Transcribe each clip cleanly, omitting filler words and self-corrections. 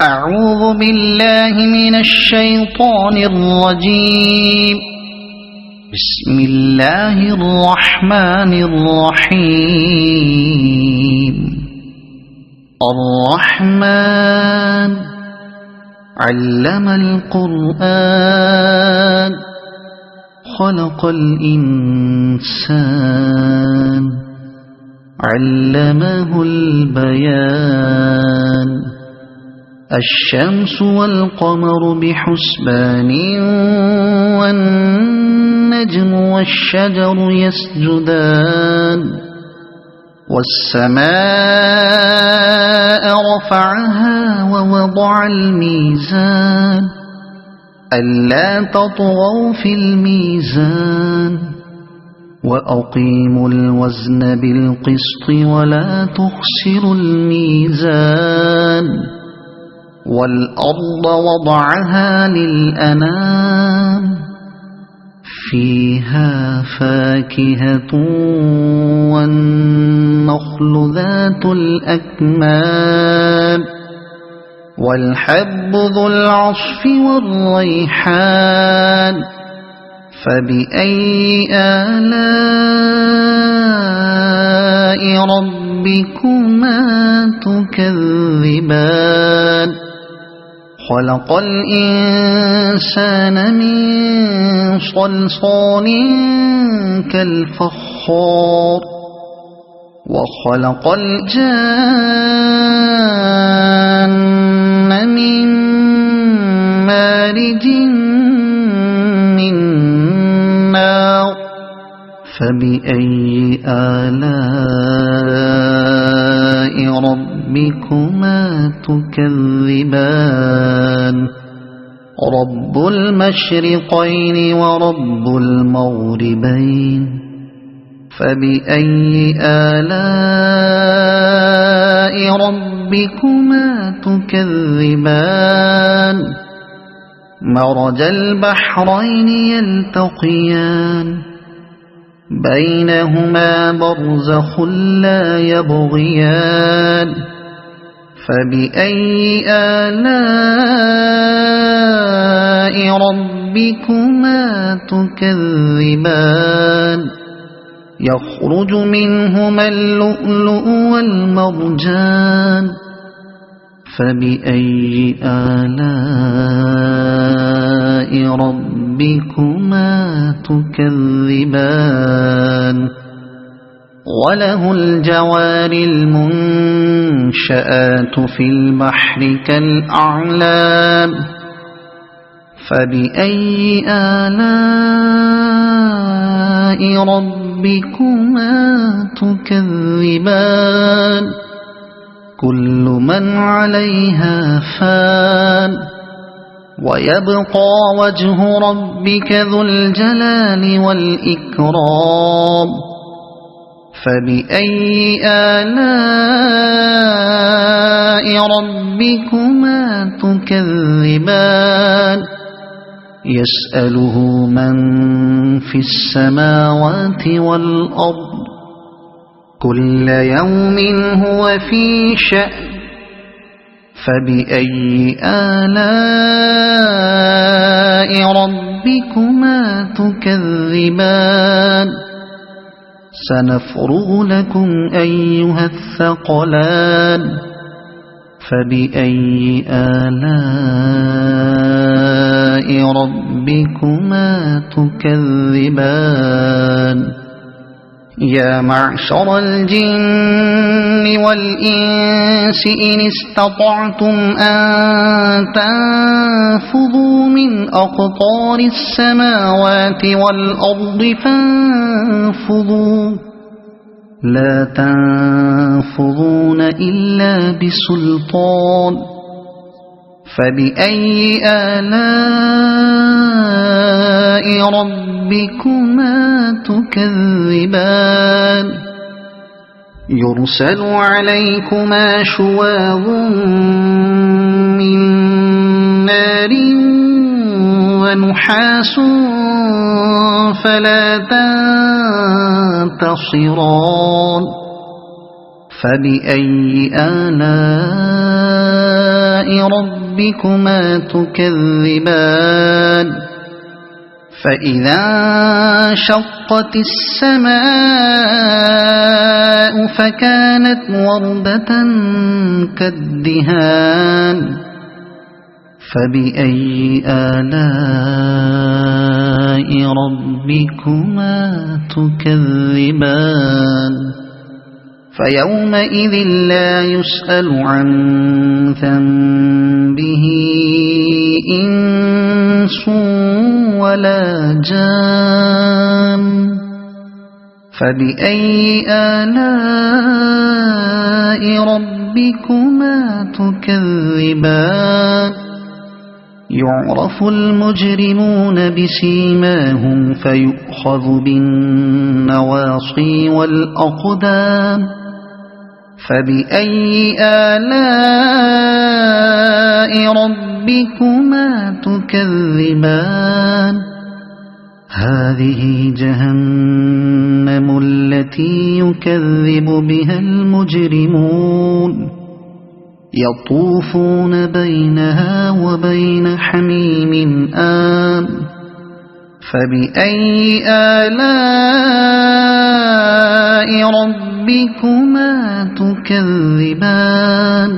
أعوذ بالله من الشيطان الرجيم. بسم الله الرحمن الرحيم. الرحمن علم القرآن خلق الإنسان علمه البيان. الشمس والقمر بحسبان والنجم والشجر يسجدان. والسماء رفعها ووضع الميزان ألا تطغوا في الميزان وأقيموا الوزن بالقسط ولا تخسروا الميزان. والأرض وضعها للأنام فيها فاكهة والنخل ذات الأكمام والحب ذو العصف والريحان. فبأي آلاء ربكما تكذبان. خلق الإنسان من صلصال كالفخار وخلق الجان من مارج من نار. فبأي آلاء ربكما تكذبان. رب المشرقين ورب المغربين. فبأي آلاء ربكما تكذبان. مرج البحرين يلتقيان بينهما برزخ لا يبغيان. فبأي آلاء ربكما تكذبان. يخرج منهما اللؤلؤ والمرجان. فبأي آلاء ربكما تكذبان. وله الجوار المنشآت في البحر كالأعلام. فبأي آلاء ربكما تكذبان. كل من عليها فان ويبقى وجه ربك ذو الجلال والإكرام. فبأي آلاء ربكما تكذبان. يسأله من في السماوات والأرض كل يوم هو في شأن. فبأي آلاء ربكما تكذبان. سنفرغ لكم أيها الثقلان. فبأي آلاء ربكما تكذبان. يا معشر الجن والإنس إن استطعتم أن تنفذوا من أقطار السماوات والأرض فانفذوا لا تنفذون إلا بسلطان. فبأي آلاء ربكما تكذبان. يرسل عليكما شواظ من نار ونحاس فلا تنتصران. فبأي آلاء ربكما تكذبان فإذا انشقت السماء فكانت وردة كالدهان فبأي آلاء ربكما تكذبان فيومئذ لا يسأل عن ذنبه إنس ولا جان فبأي آلاء ربكما تكذبان يعرف المجرمون بسيماهم فيؤخذ بالنواصي والأقدام فبأي آلاء ربكما تكذبان هذه جهنم التي يكذب بها المجرمون يطوفون بينها وبين حميم آن فبأي آلاء ربكما تكذبان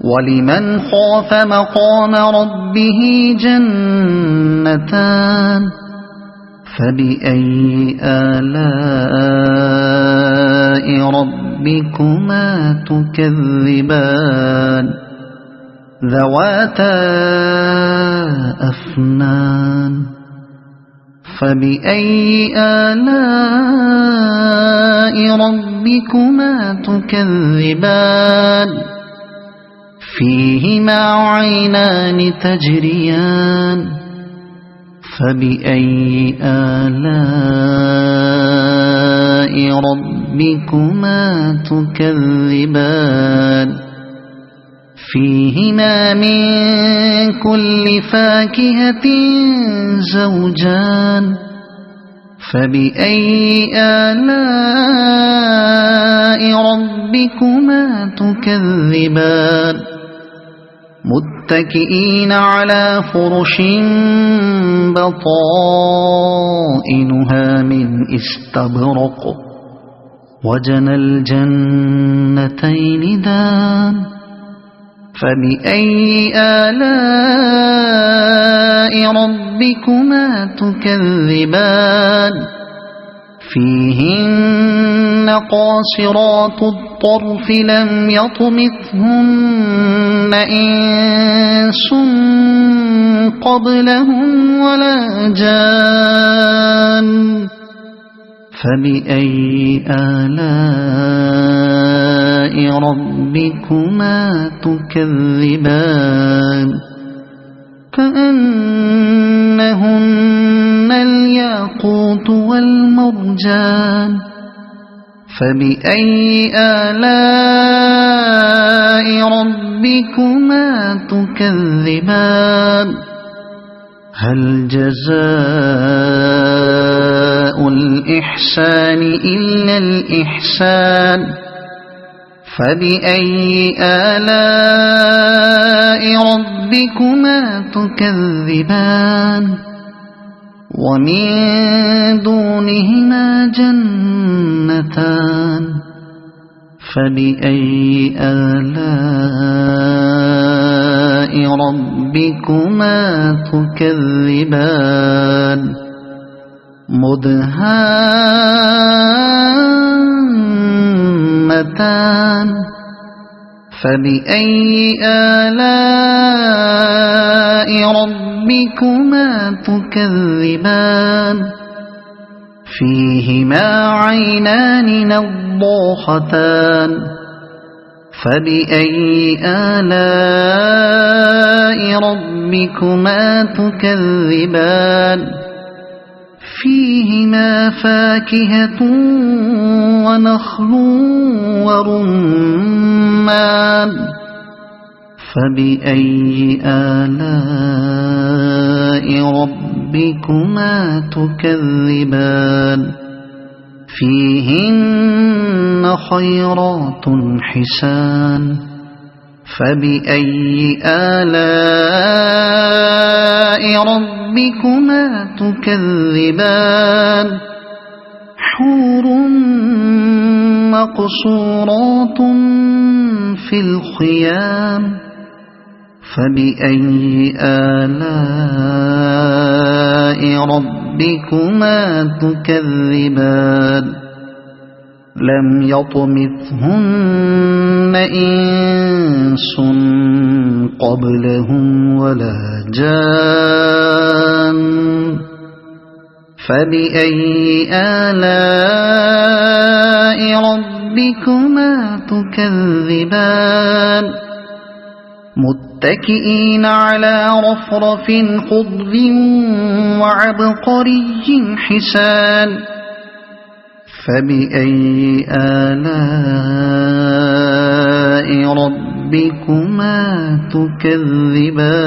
ولمن خاف مقام ربه جنتان فبأي آلاء ربكما تكذبان ذواتا أفنان فبأي آلاء ربكما تكذبان فيهما عينان تجريان فبأي آلاء ربكما تكذبان فيهما من كل فاكهة زوجان فبأي آلاء ربكما تكذبان متكئين على فرش بطائنها من استبرق وجنى الجنتين دان فبأي آلاء ربكما تكذبان فيهن قاصرات الطرف لم يطمثهن إنس قبلهم ولا جان فبأي آلاء ربكما تكذبان كأنهن الياقوت والمرجان فبأي آلاء ربكما تكذبان هل جزاء الإحسان إلا الإحسان فبأي آلاء ربكما تكذبان ومن دونهما جنتان فبأي آلاء ربكما تكذبان مدهامتان فبأي آلاء ربكما تكذبان فيهما عينان نضاختان فبأي آلاء ربكما تكذبان فيهما فاكهة ونخل ورمان فبأي آلاء ربكما تكذبان فيهن خيرات حسان فبأي آلاء ربكما تكذبان حور مقصورات في الخيام فبأي آلاء ربكما تكذبان لم يطمثهن إنس قبلهم ولا جان فبأي آلاء ربكما تكذبان متكئين على رفرف خضر وعبقري حسان فبأي آلاء ربكما تكذبان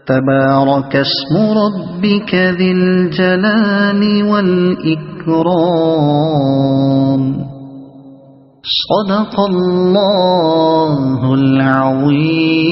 تبارك اسم ربك ذي الجلال والإكرام صدق الله العظيم.